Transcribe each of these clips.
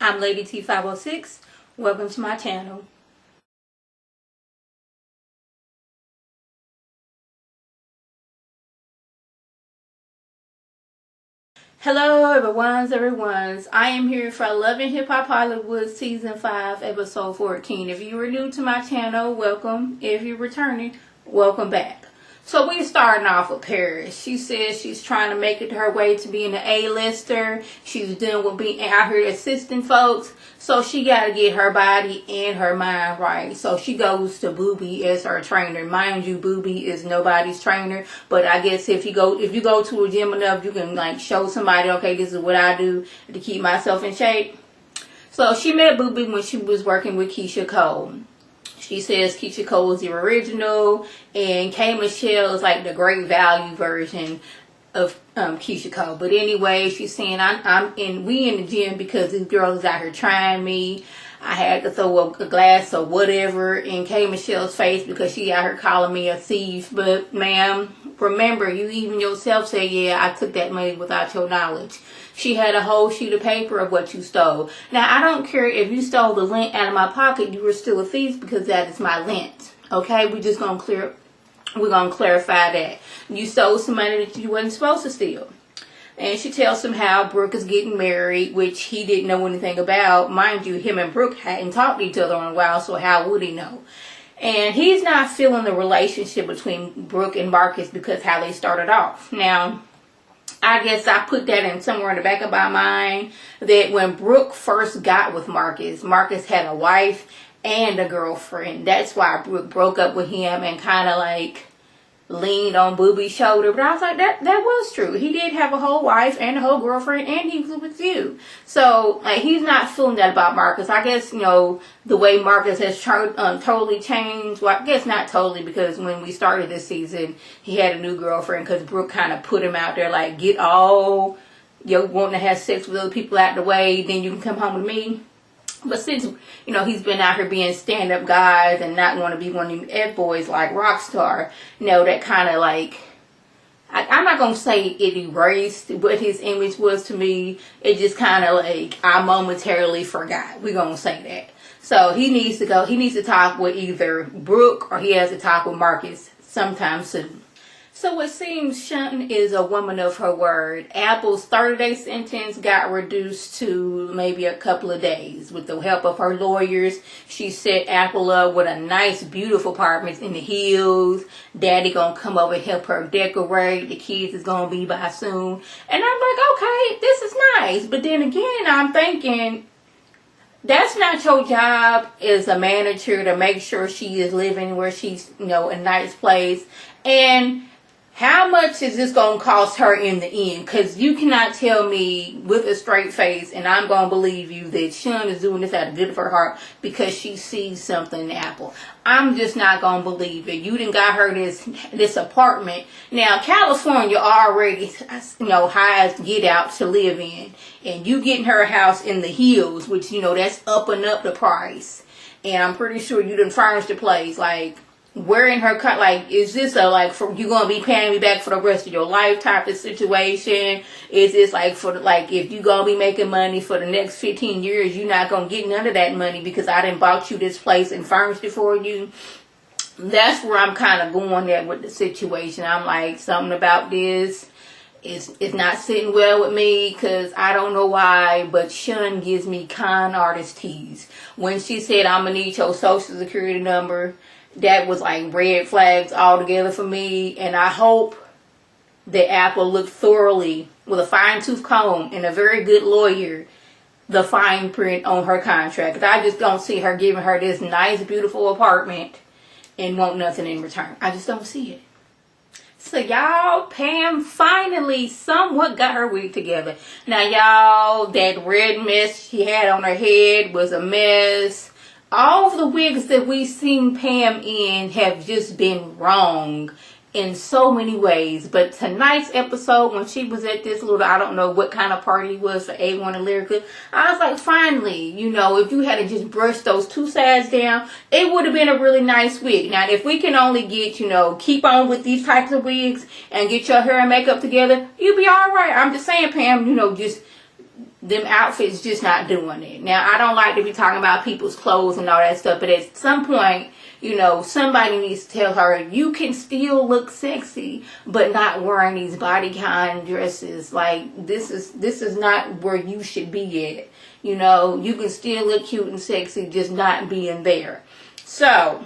I'm Lady T506. Welcome to my channel. Hello everyone's. I am here for Love and Hip Hop Hollywood Season 5 Episode 14. If you are new to my channel, welcome. If you're returning, welcome back. So we starting off with Paris. She says she's trying to make it her way to being an A-lister. She's done with being out here assisting folks. So she got to get her body and her mind right. So she goes to Booby as her trainer. Mind you, Booby is nobody's trainer. But I guess if you go to a gym enough, you can like show somebody, okay, this is what I do to keep myself in shape. So she met Booby when she was working with Keisha Cole. She says Keisha Cole is the original and K. Michelle is like the great value version of Keisha Cole. But anyway, she's saying we in the gym because this girl is out here trying me. I had to throw a glass or whatever in K. Michelle's face because she out here calling me a thief. But ma'am, remember, you even yourself say, yeah, I took that money without your knowledge. She had a whole sheet of paper of what you stole. Now, I don't care if you stole the lint out of my pocket, you were still a thief because that is my lint. Okay, we're gonna clarify that. You stole some money that you wasn't supposed to steal. And she tells him how Brooke is getting married, which he didn't know anything about. Mind you, him and Brooke hadn't talked to each other in a while, so how would he know? And he's not feeling the relationship between Brooke and Marcus because how they started off. Now, I guess I put that in somewhere in the back of my mind that when Brooke first got with Marcus, Marcus had a wife and a girlfriend. That's why Brooke broke up with him and kind of like leaned on Booby's shoulder. But I was like, that was true. He did have a whole wife and a whole girlfriend, and he was with you. So like, he's not feeling that about Marcus. I guess, you know, the way Marcus has totally changed. Well, I guess not totally, because when we started this season, he had a new girlfriend because Brooke kind of put him out there like, get all you're wanting to have sex with other people out the way, then you can come home with me. But since, you know, he's been out here being stand-up guys and not want to be one of them F-boys like Rockstar, you know, that kind of like, I'm not going to say it erased what his image was to me. It just kind of like, I momentarily forgot. We're going to say that. So he needs to talk with either Brooke or he has to talk with Marcus sometime soon. So it seems Shun is a woman of her word. Apple's 30-day sentence got reduced to maybe a couple of days. With the help of her lawyers, she set Apple up with a nice, beautiful apartment in the hills. Daddy gonna come over and help her decorate. The kids is gonna be by soon. And I'm like, okay, this is nice. But then again, I'm thinking, that's not your job as a manager to make sure she is living where she's, you know, a nice place. And how much is this going to cost her in the end? Because you cannot tell me with a straight face, and I'm going to believe you, that Shun is doing this out of good of her heart because she sees something in Apple. I'm just not going to believe it. You done got her this apartment. Now, California already, you know, high as get out to live in. And you getting her a house in the hills, which, you know, that's upping up the price. And I'm pretty sure you done furnished the place. Like, where in her cut, like, is this a like for you gonna be paying me back for the rest of your life type of situation? Is this like for like if you gonna be making money for the next 15 years, you're not gonna get none of that money because I done bought you this place and furnished it for you? That's where I'm kind of going there with the situation. I'm like, something about this is not sitting well with me because I don't know why, but Shun gives me con artist tease. When she said, I'm gonna need your social security number, that was like red flags altogether for me. And I hope that Apple looked thoroughly with a fine-tooth comb and a very good lawyer the fine print on her contract. Because I just don't see her giving her this nice, beautiful apartment and want nothing in return. I just don't see it. So y'all, Pam finally somewhat got her wig together. Now y'all, that red mess she had on her head was a mess. All of the wigs that we've seen Pam in have just been wrong in so many ways. But tonight's episode, when she was at this little, I don't know what kind of party it was for A1 and Lyrica, I was like, finally, you know, if you had to just brush those two sides down, it would have been a really nice wig. Now, if we can only get, you know, keep on with these types of wigs and get your hair and makeup together, you'll be all right. I'm just saying, Pam, you know, just them outfits just not doing it. Now, I don't like to be talking about people's clothes and all that stuff, but at some point, you know, somebody needs to tell her, you can still look sexy, but not wearing these bodycon dresses. Like, this is not where you should be at. You know, you can still look cute and sexy, just not being there. So,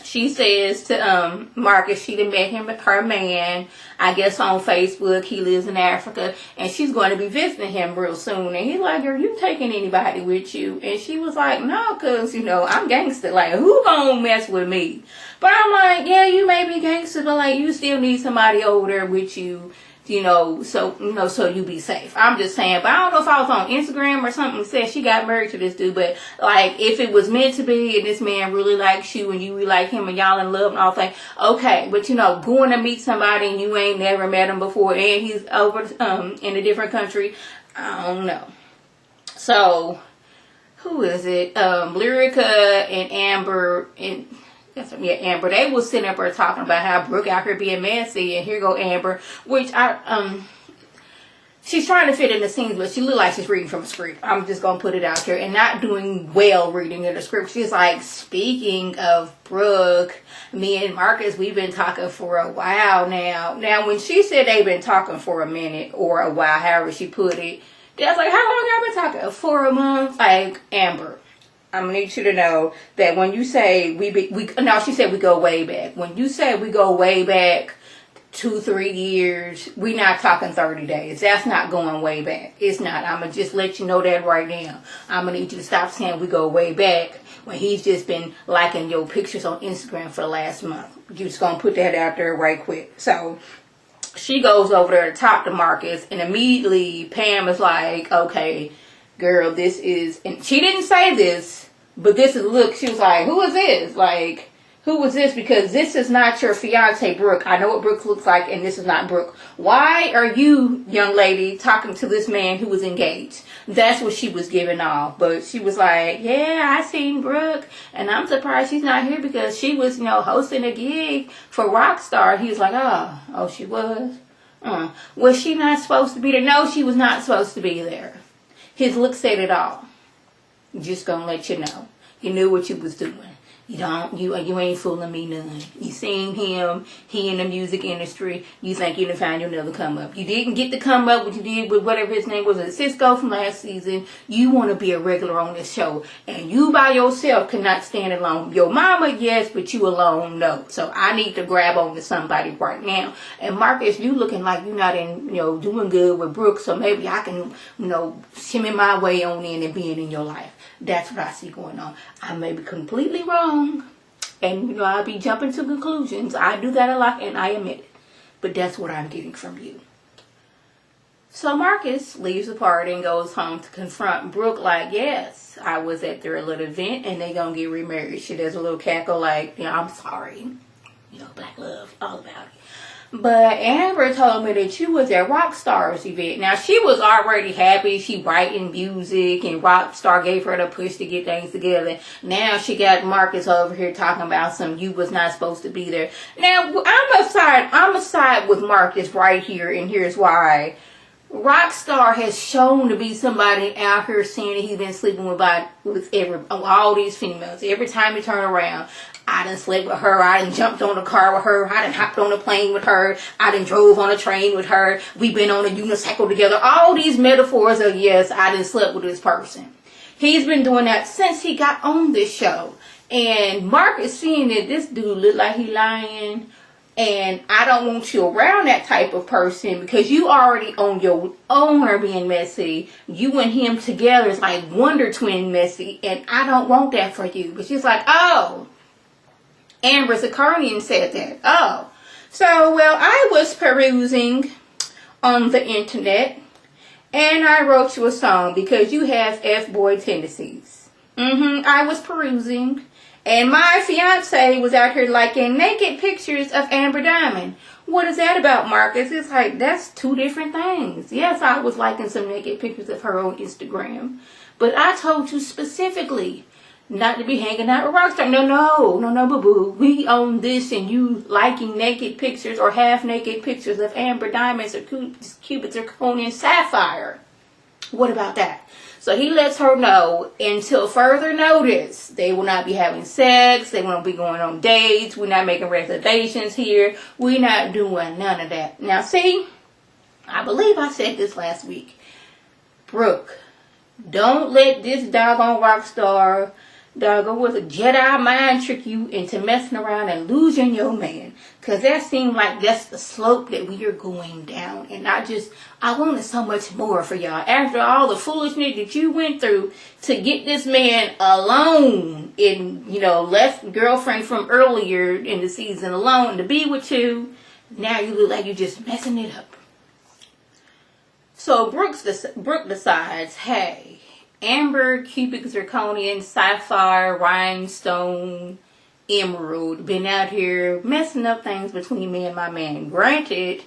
she says to Marcus, she done met her man, I guess on Facebook. He lives in Africa, and she's going to be visiting him real soon. And he's like, are you taking anybody with you? And she was like, no, because, you know, I'm gangster. Like, who gonna mess with me? But I'm like, yeah, you may be gangster, but like, you still need somebody over there with you. You know, so you be safe. I'm just saying, but I don't know if I was on Instagram or something that said she got married to this dude, but like, if it was meant to be and this man really likes you and you really like him and y'all in love and all that, okay. But you know, going to meet somebody and you ain't never met him before and he's over in a different country, I don't know. So, who is it? Lyrica and Amber and Amber, they was sitting up there talking about how Brooke out here being messy, and here go Amber, which she's trying to fit in the scenes, but she look like she's reading from a script. I'm just gonna put it out there, and not doing well reading in the script. She's like, speaking of Brooke, me and Marcus, we've been talking for a while now. Now, when she said they've been talking for a minute or a while, however she put it, I was like, how long y'all been talking? For a month? Like, Amber, I'm gonna need you to know that when you say she said we go way back. When you say we go way back 2-3 years, we not talking 30 days. That's not going way back. It's not. I'm gonna just let you know that right now. I'm gonna need you to stop saying we go way back when he's just been liking your pictures on Instagram for the last month. You just gonna put that out there right quick. So she goes over there to talk to Marcus, and immediately Pam is like, okay, girl, this is, and she didn't say this, but this is, look, she was like, who is this? Like, who was this? Because this is not your fiance, Brooke. I know what Brooke looks like, and this is not Brooke. Why are you, young lady, talking to this man who was engaged? That's what she was giving off. But she was like, yeah, I seen Brooke, and I'm surprised she's not here because she was, you know, hosting a gig for Rockstar. He was like, oh, she was? Was she not supposed to be there? No, she was not supposed to be there. His look said it all. Just gonna let you know. You knew what you was doing. You ain't fooling me none. You seen him, he in the music industry, you think you done found your another come up. You didn't get the come up what you did with whatever his name was at Cisco from last season. You want to be a regular on this show. And you by yourself cannot stand alone. Your mama, yes, but you alone, no. So I need to grab on to somebody right now. And Marcus, you looking like you not in, doing good with Brooke, so maybe I can, shimmy my way on in and being in your life. That's what I see going on. I may be completely wrong. And, I'll be jumping to conclusions. I do that a lot, and I admit it. But that's what I'm getting from you. So Marcus leaves the party and goes home to confront Brooke like, yes, I was at their little event, and they gonna get remarried. She does a little cackle like, I'm sorry. Black love, all about it. But Amber told me that you was at Rockstar's event. Now, she was already happy. She writing music, and Rockstar gave her the push to get things together. Now, she got Marcus over here talking about you was not supposed to be there. Now, I'm a side with Marcus right here, and here's why. Rockstar has shown to be somebody out here saying that he's been sleeping with all these females. Every time you turn around, I done slept with her. I done jumped on a car with her. I done hopped on a plane with her. I done drove on a train with her. We've been on a unicycle together. All these metaphors of, yes, I done slept with this person. He's been doing that since he got on this show. And Mark is seeing that this dude look like he lying. And I don't want you around that type of person because you already on your own are being messy. You and him together is like Wonder Twin messy. And I don't want that for you. But she's like, oh, Amber Zakarnian said that. Oh. So, I was perusing on the internet. And I wrote you a song because you have F-boy tendencies. I was perusing. And my fiance was out here liking naked pictures of Amber Diamond. What is that about, Marcus? It's like, that's two different things. Yes, I was liking some naked pictures of her on Instagram. But I told you specifically not to be hanging out with Rockstar. No, boo-boo. We own this and you liking naked pictures or half naked pictures of Amber Diamonds or Cupid Zirconian Sapphire. What about that? So he lets her know, until further notice, they will not be having sex. They won't be going on dates. We're not making reservations here. We're not doing none of that. Now, see, I believe I said this last week. Brooke, don't let this doggone rock star, doggone with a Jedi mind trick you into messing around and losing your man. Because that seems like that's the slope that we are going down. And I wanted so much more for y'all. After all the foolishness that you went through to get this man alone and, left girlfriend from earlier in the season alone to be with you, now you look like you're just messing it up. So Brooke decides, hey, Amber, cubic zirconian, sapphire, rhinestone, emerald, been out here messing up things between me and my man. Granted,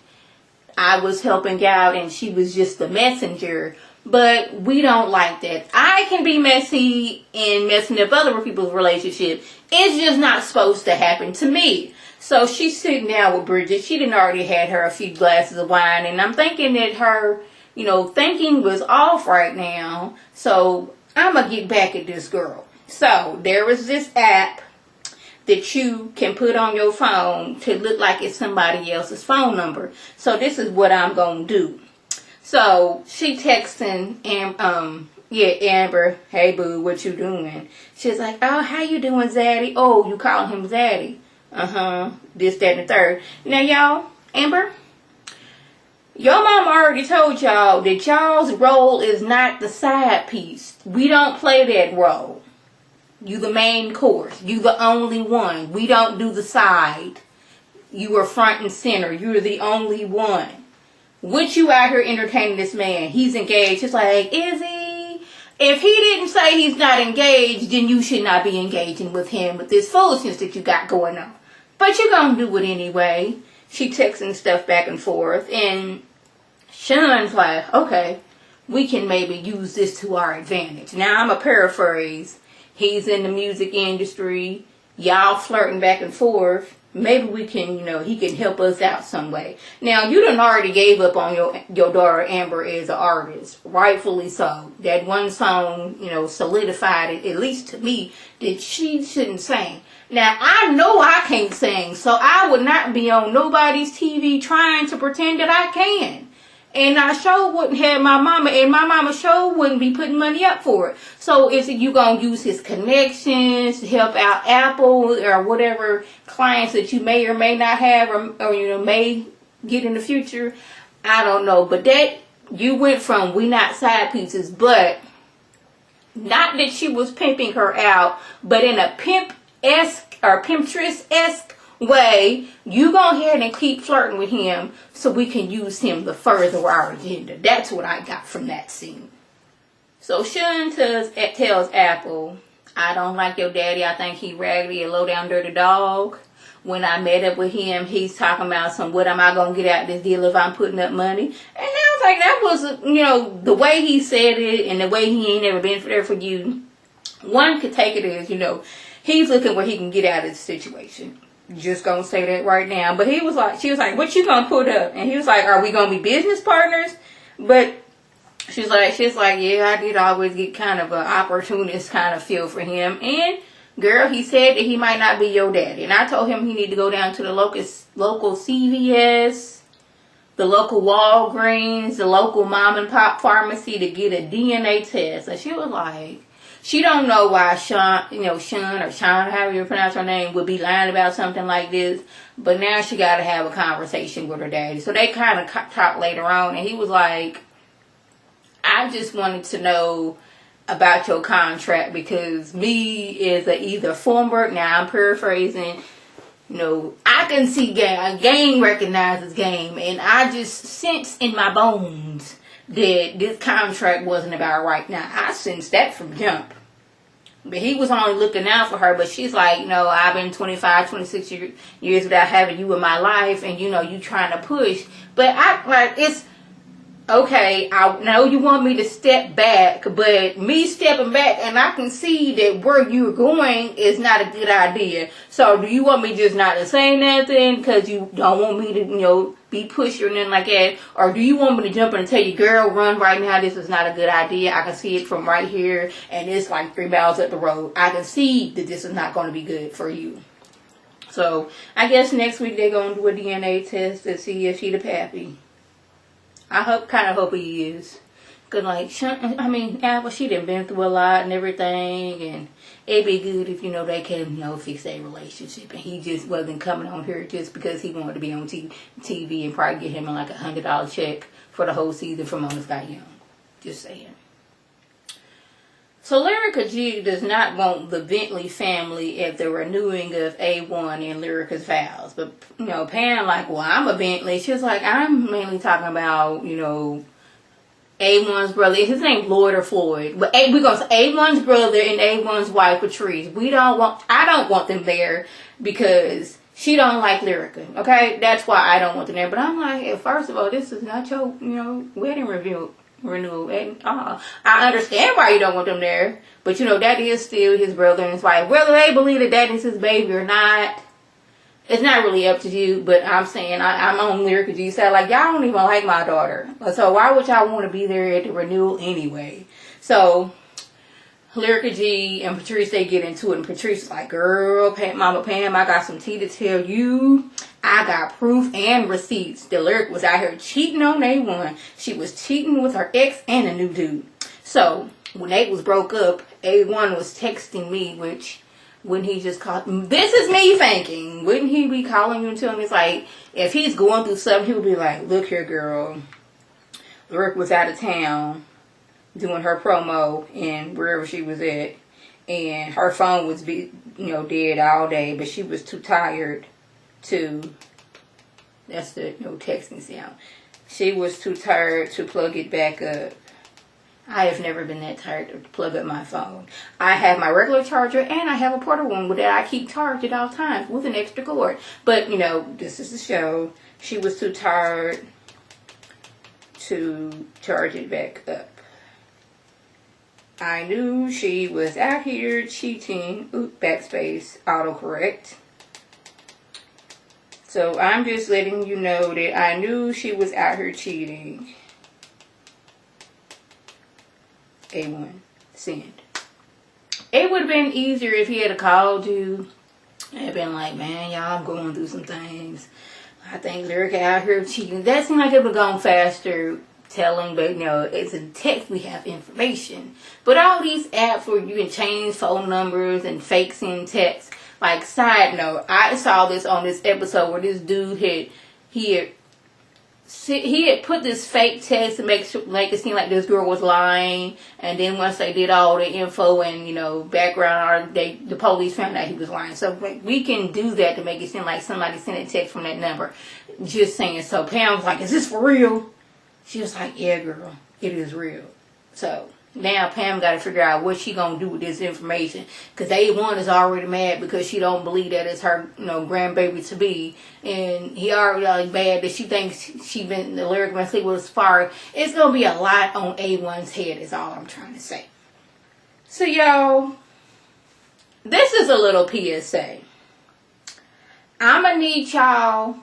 I was helping out and she was just the messenger, but we don't like that. I can be messy and messing up other people's relationship. It's just not supposed to happen to me. So she's sitting down with Bridget. She done already had her a few glasses of wine, and I'm thinking that her thinking was off right now. So I'm going to get back at this girl. So there was this app that you can put on your phone to look like it's somebody else's phone number. So this is what I'm going to do. So she texting Amber, hey boo, what you doing? She's like, oh, how you doing, Zaddy? Oh, you call him Zaddy. This, that, and the third. Now, y'all, Amber, your mom already told y'all that y'all's role is not the side piece. We don't play that role. You the main course. You the only one. We don't do the side. You are front and center. You're the only one. What you out here entertaining this man? He's engaged. It's like, is he? If he didn't say he's not engaged, then you should not be engaging with him with this foolishness that you got going on. But you're going to do it anyway. She texting stuff back and forth. And Shun's like, okay, we can maybe use this to our advantage. Now, I'm a paraphrase. He's in the music industry. Y'all flirting back and forth. Maybe we can, he can help us out some way. Now, you done already gave up on your daughter Amber as an artist. Rightfully so. That one song, solidified it, at least to me, that she shouldn't sing. Now, I know I can't sing, so I would not be on nobody's TV trying to pretend that I can. And I sure wouldn't have my mama, and my mama sure wouldn't be putting money up for it. So is it you going to use his connections to help out Apple or whatever clients that you may or may not have or may get in the future? I don't know. But that, you went from we not side pieces, but not that she was pimping her out, but in a pimp-esque or Pinterest-esque way, you go ahead and keep flirting with him so we can use him to further our agenda. That's what I got from that scene. So Shun tells Apple, I don't like your daddy. I think he raggedy, a low down dirty dog. When I met up with him, he's talking about what am I going to get out of this deal if I'm putting up money? And I was like, that was, the way he said it and the way he ain't never been there for you. One could take it as, he's looking where he can get out of the situation. Just gonna say that right now. But she was like, what you gonna put up? And he was like, are we gonna be business partners? But she's like, yeah, I did always get kind of an opportunist kind of feel for him. And girl, he said that he might not be your daddy. And I told him he need to go down to the local CVS, the local Walgreens, the local mom and pop pharmacy to get a DNA test. And she was like, she don't know why Shun, or Sean, however you pronounce her name, would be lying about something like this. But now she got to have a conversation with her daddy. So they kind of talked later on. And he was like, I just wanted to know about your contract because me as either former, now I'm paraphrasing, I can see game recognizes game. And I just sense in my bones that this contract wasn't about right now. I sensed that from jump. But he was only looking out for her. But she's like, I've been 25, 26 years without having you in my life. And, you trying to push. But okay, I know you want me to step back, but me stepping back, and I can see that where you're going is not a good idea. So do you want me just not to say nothing because you don't want me to, be pushy or nothing like that? Or do you want me to jump in and tell you, girl, run right now, this is not a good idea. I can see it from right here, and it's like 3 miles up the road. I can see that this is not going to be good for you. So I guess next week they're going to do a DNA test to see if she the pappy. I kind of hope he is. Cause like, Shun, Apple, she done been through a lot and everything, and it'd be good if, they can, fix their relationship. And he just wasn't coming on here just because he wanted to be on TV and probably get him like $100 check for the whole season from Honest Got Young. Just saying. So Lyrica G does not want the Bentley family at the renewing of A1 and Lyrica's vows. But, Pam like, well, I'm a Bentley. She was like, I'm mainly talking about, A1's brother. His name's Lloyd or Floyd. But we're going to say A1's brother and A1's wife, Patrice. I don't want them there because she don't like Lyrica. Okay? That's why I don't want them there. But I'm like, first of all, this is not your, wedding renewal. And I understand why you don't want them there, but that is still his brother and his wife. Whether they believe that is his baby or not, it's not really up to you. But I'm saying I'm on Lyrica G's side. Like, y'all don't even like my daughter, so why would y'all want to be there at the renewal anyway? So Lyrica G and Patrice, they get into it, and Patrice is like, girl, Mama Pam, I got some tea to tell you. I got proof and receipts. The Lyric was out here cheating on A1. She was cheating with her ex and a new dude. So, when they was broke up, A1 was texting me, which, when he just called, this is me thinking, wouldn't he be calling you and telling me, it's like, if he's going through something, he would be like, look here, girl, Lyric was out of town doing her promo and wherever she was at, and her phone was dead all day, but she was too tired to, that's the texting sound, she was too tired to plug it back up. I have never been that tired to plug up my phone. I have my regular charger and I have a portable one that I keep charged at all times with an extra cord. But this is the show. She was too tired to charge it back up. I knew she was out here cheating. Oop, backspace, autocorrect. So I'm just letting you know that I knew she was out here cheating. A1, send. It would have been easier if he had called you and been like, man, y'all, I'm going through some things. I think Lyrica out here cheating. That seemed like it would have gone faster telling, but it's in text, we have information. But all these apps where you can change phone numbers and fake send text. Like, side note, I saw this on this episode where this dude he had put this fake text to make it seem like this girl was lying, and then once they did all the info and background, the police found out he was lying. So we can do that to make it seem like somebody sent a text from that number. Just saying. So Pam was like, "Is this for real?" She was like, "Yeah, girl, it is real." So now Pam got to figure out what she gonna do with this information, because A1 is already mad because she don't believe that it's her grandbaby to be, and he already mad that she thinks the Lyric been sleep with a spark. It's gonna be a lot on A1's head is all I'm trying to say. So y'all, this is a little PSA. I'ma need y'all,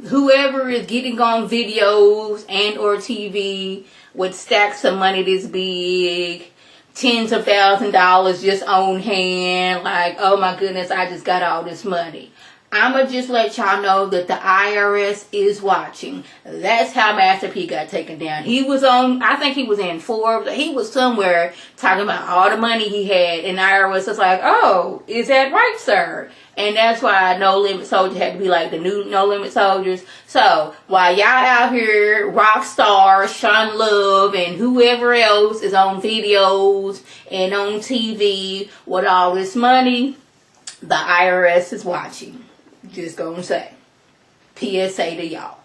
whoever is getting on videos and or TV with stacks of money this big, tens of thousands of dollars just on hand, like, oh my goodness, I just got all this money. I'ma just let y'all know that the IRS is watching. That's how Master P got taken down. He was on, I think he was in Forbes. He was somewhere talking about all the money he had, and the IRS was like, oh, is that right, sir? And that's why No Limit Soldier had to be like the new No Limit Soldiers. So while y'all out here, Rockstar, Shun Love, and whoever else is on videos and on TV with all this money, the IRS is watching. Just gonna say. PSA to y'all.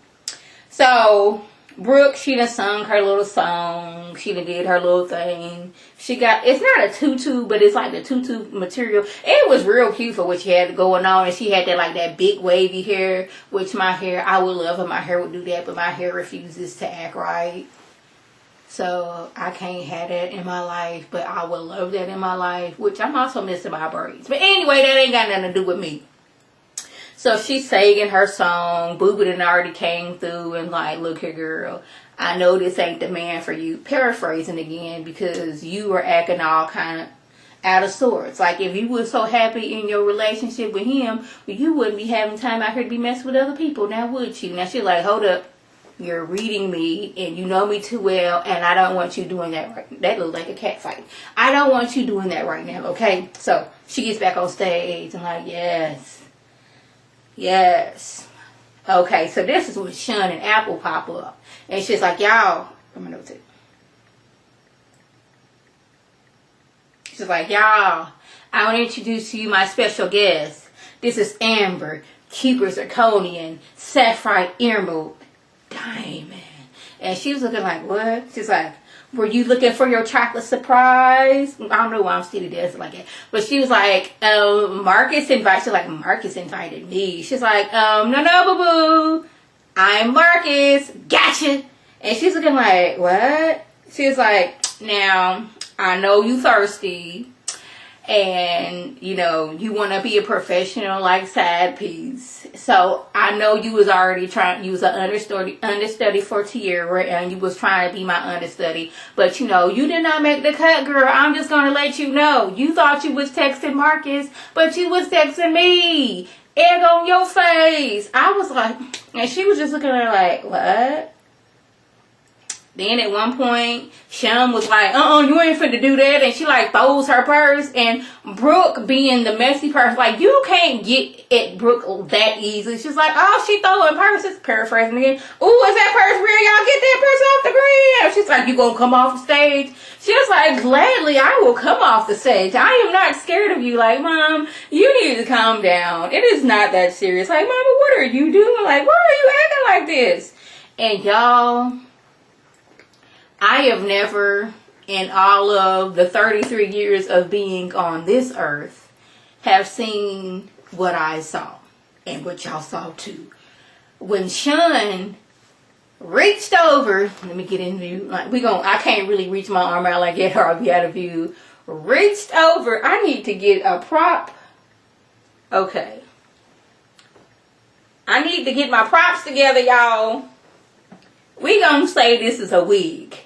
So Brooke, she done sung her little song. She done did her little thing. She got, it's not a tutu, but it's like the tutu material. It was real cute for what she had going on. And she had that like that big wavy hair, which my hair, I would love if my hair would do that, but my hair refuses to act right. So I can't have that in my life, but I would love that in my life, which I'm also missing my braids. But anyway, that ain't got nothing to do with me. So she's singing her song. Booba done already came through and like, look here, girl, I know this ain't the man for you. Paraphrasing again, because you are acting all kind of out of sorts. Like, if you were so happy in your relationship with him, well, you wouldn't be having time out here to be messing with other people, now would you? Now she's like, hold up. You're reading me, and you know me too well, and I don't want you doing that right. That looks like a cat fight. I don't want you doing that right now, okay? So she gets back on stage and like, yes. Yes. Okay, so this is when Shun and Apple pop up. And she's like, y'all, I'm gonna note it. She's like, y'all, I want to introduce to you my special guest. This is Amber, Keeper Zirconian, Sapphire Emerald, Diamond. And she was looking like, what? She's like, were you looking for your chocolate surprise? I don't know why I'm still dancing like that. But she was like, Marcus invited. She's like, Marcus invited me. She's like, no, boo-boo. I'm Marcus. Gotcha. And she's looking like, what? She's like, now, I know you thirsty. And, you know, you want to be a professional, like, side piece. So, I know you was already trying, you was an understudy for Tierra, and you was trying to be my understudy. But, you know, you did not make the cut, girl. I'm just going to let you know. You thought you was texting Marcus, but you was texting me. Egg on your face. I was like, and she was just looking at her like, what? Then at one point, Shun was like, you ain't finna do that. And she like throws her purse. And Brooke, being the messy person, like, you can't get at Brooke that easily. She's like, oh, she throwing purses. Paraphrasing again. Ooh, is that purse real? Y'all get that purse off the ground. She's like, you gonna come off the stage? She was like, gladly, I will come off the stage. I am not scared of you. Like, Mom, you need to calm down. It is not that serious. Like, Mama, what are you doing? Like, why are you acting like this? And y'all, I have never, in all of the 33 years of being on this earth, have seen what I saw. And what y'all saw too. When Shun reached over, let me get in view. Like, I can't really reach my arm out like that or I'll be out of view. Reached over. I need to get a prop. Okay. I need to get my props together, y'all. We gonna say this is a wig.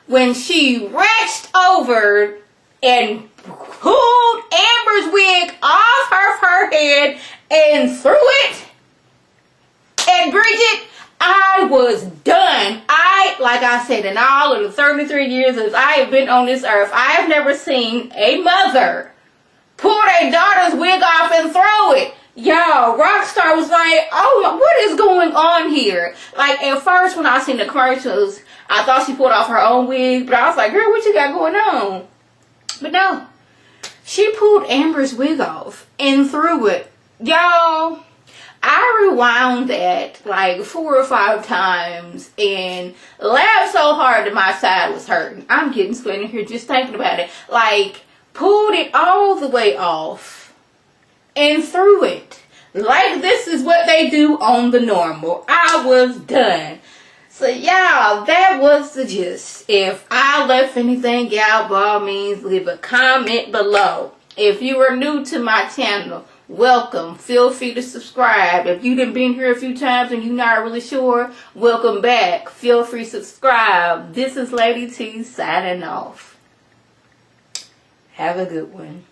When she reached over and pulled Amber's wig off her head and threw it, and Bridget, I was done. Like I said, in all of the 33 years as I have been on this earth, I have never seen a mother pull their daughter's wig off and throw it. Y'all, Rockstar was like, oh, what is going on here? Like, at first when I seen the commercials, I thought she pulled off her own wig, but I was like, girl, what you got going on? But no, she pulled Amber's wig off and threw it. Y'all, I rewound that like 4 or 5 times and laughed so hard that my side was hurting. I'm getting sweaty here just thinking about it. Like, pulled it all the way off and threw it. Like this is what they do on the normal. I was done. So y'all, that was the gist. If I left anything out, by all means, leave a comment below. If you are new to my channel, welcome. Feel free to subscribe. If you done been here a few times and you're not really sure, welcome back. Feel free to subscribe. This is Lady T signing off. Have a good one.